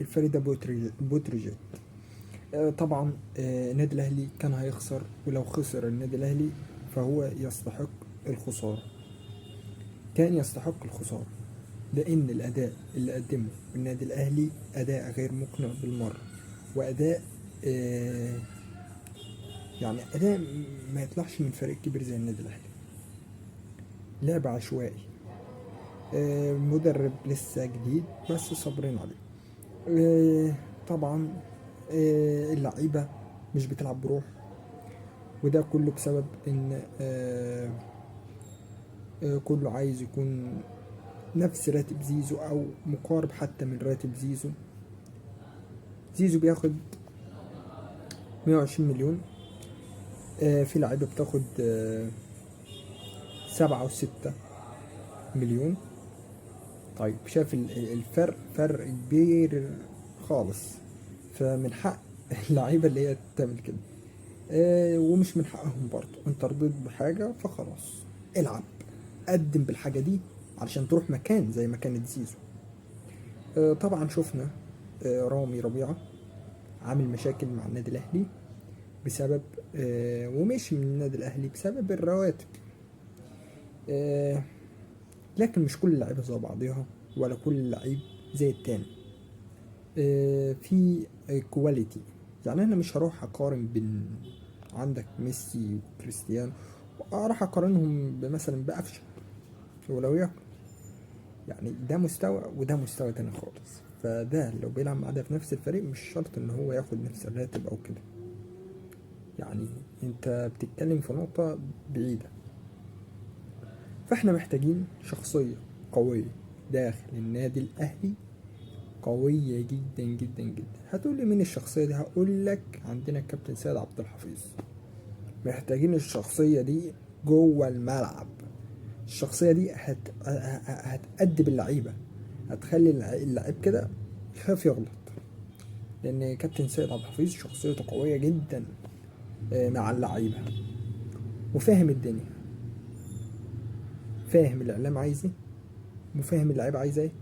الفريق ده بوتروجيت. طبعا النادي الاهلي كان هيخسر، ولو خسر النادي الاهلي فهو يستحق الخسارة، كان يستحق الخسارة، لان الاداء اللي قدمه النادي الاهلي اداء غير مقنع بالمرة، واداء يعني اداء ما يطلعش من فريق كبير زي النادي الاهلي. لعب عشوائي، مدرب لسه جديد بس صابرين عليه. طبعا اللعيبة مش بتلعب بروح، وده كله بسبب ان كله عايز يكون نفس راتب زيزو او مقارب حتى من راتب زيزو. زيزو بياخد 120 مليون، في لعيبة بتاخد 7 و6 مليون. طيب شايف الفرق، فرق كبير خالص، فمن حق اللعيبة اللي هي تعمل كده. ومش من حقهم برضه، انت رضيت بحاجة فخلاص العب، قدم بالحاجة دي علشان تروح مكان زي ما كانت زيزو. طبعا شفنا رامي ربيعة عامل مشاكل مع النادي الأهلي بسبب ومشي من النادي الأهلي بسبب الرواتب. لكن مش كل اللعيبة زي بعضيها، ولا كل لعيب زي التاني. في كواليتي، يعني انا مش هروح اقارن بين عندك ميسي وكريستيانو واروح اقارنهم مثلا بقفشه ولو يكن، يعني ده مستوى وده مستوى تاني خالص. فده لو بيلعب مع ده في نفس الفريق مش شرط ان هو ياخد نفس الراتب او كده، يعني انت بتتكلم في نقطة بعيدة. فاحنا محتاجين شخصية قوية داخل النادي الاهلي، قوية جدا جدا جدا. هتقولي مين الشخصية دي؟ هقول لك عندنا الكابتن سيد عبد الحفيظ. محتاجين الشخصية دي جوه الملعب. الشخصية دي هتأدب اللعيبة، هتخلي اللعيب كده يخاف يغلط، لأن كابتن سيد عبد الحفيظ شخصيته قوية جدا مع اللعيبة، وفاهم الدنيا، فاهم الإعلام عايز ايه، وفاهم اللعيبة عايزة ايه،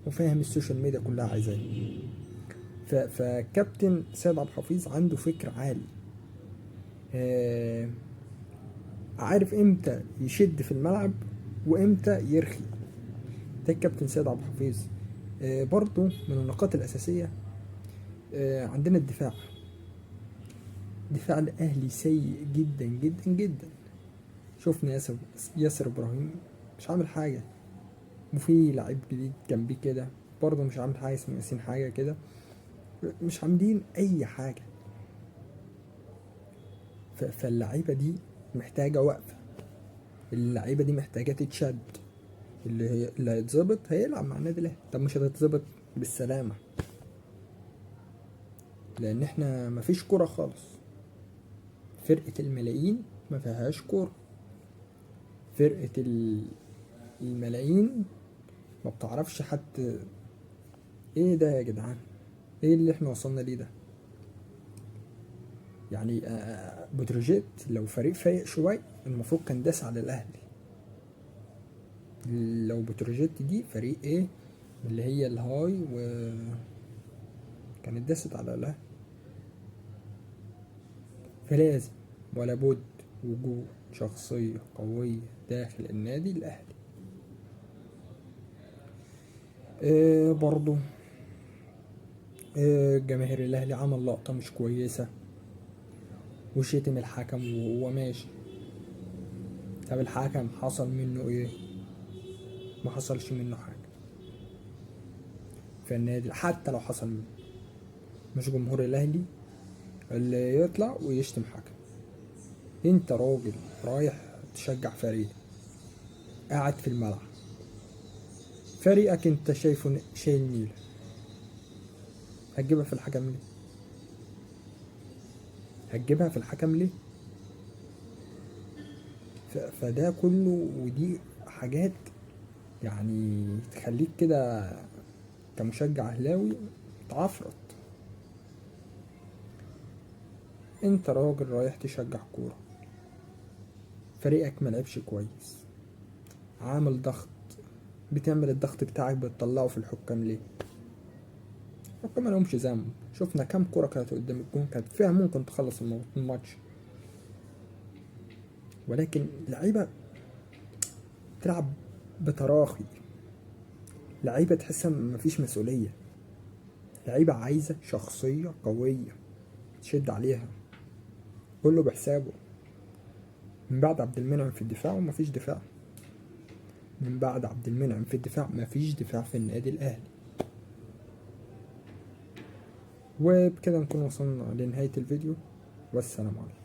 وفاهم السوشيال ميديا كلها عايزة ايه. فكابتن سيد عبد الحفيظ عنده فكر عالي، عارف امتى يشد في الملعب وامتى يرخي. ده الكابتن سيد عبد الحفيظ. برضو من النقاط الأساسية عندنا الدفاع. دفاع الأهلي سيء جدا جدا جدا. شفنا ياسر إبراهيم مش عامل حاجة، وفي لعيب جديد جنبيه كده برضه مش عامل حاجة، اسمه ياسين حاجة كده، مش عاملين أي حاجة. فاللعيبة دي محتاجة وقفة، اللعيبة دي محتاجة تتشد. اللي هيتظبط هيلعب مع النادي الاهلي. طب مش هتتظبط بالسلامة، لان احنا مفيش كورة خالص. فرقة الملايين ما فيهاش كورة. فرقة الملايين ما بتعرفش حتى ايه ده يا جدعان، ايه اللي احنا وصلنا ليه ده. يعني بتروجيت لو فريق فايق شوية المفروض كان داس على الاهلي. لو بتروجيت دي فريق ايه اللي هي الهاي، و كانت داست على الاهلي. فلازم ولا بد وجود شخصية قوية داخل النادي الأهلي. برضو جماهير الأهلي عمل لقطة مش كويسة وشتم الحكم وهو ماشي. طب الحكم حصل منه ايه؟ ما حصلش منه حاجة. في النادي حتى لو حصل منه، مش جمهور الأهلي اللي يطلع ويشتم حكم. انت راجل رايح تشجع فريق، قاعد في الملعب، فريقك انت شايفه شايل نيلة، هتجيبها في الحكم ليه؟ هتجيبها في الحكم ليه؟ فده كله ودي حاجات يعني تخليك كده كمشجع اهلاوي تعفرط. انت راجل رايح تشجع كورة، فريقك ملعبش كويس، عامل ضغط، بتعمل الضغط بتاعك بتطلعه في الحكام ليه؟ حكام ما لهمش ذنب. شفنا كام كرة كانت قدام الجون كانت فيها ممكن تخلص الماتش، ولكن لعيبة تلعب بتراخي، لعيبة تحسها مفيش مسؤولية، لعيبة عايزة شخصية قوية تشد عليها، كله بحسابه. من بعد عبد المنعم في الدفاع ومفيش دفاع، من بعد عبد المنعم في الدفاع مفيش دفاع في النادي الأهلي. وبكده نكون وصلنا لنهاية الفيديو، والسلام عليكم.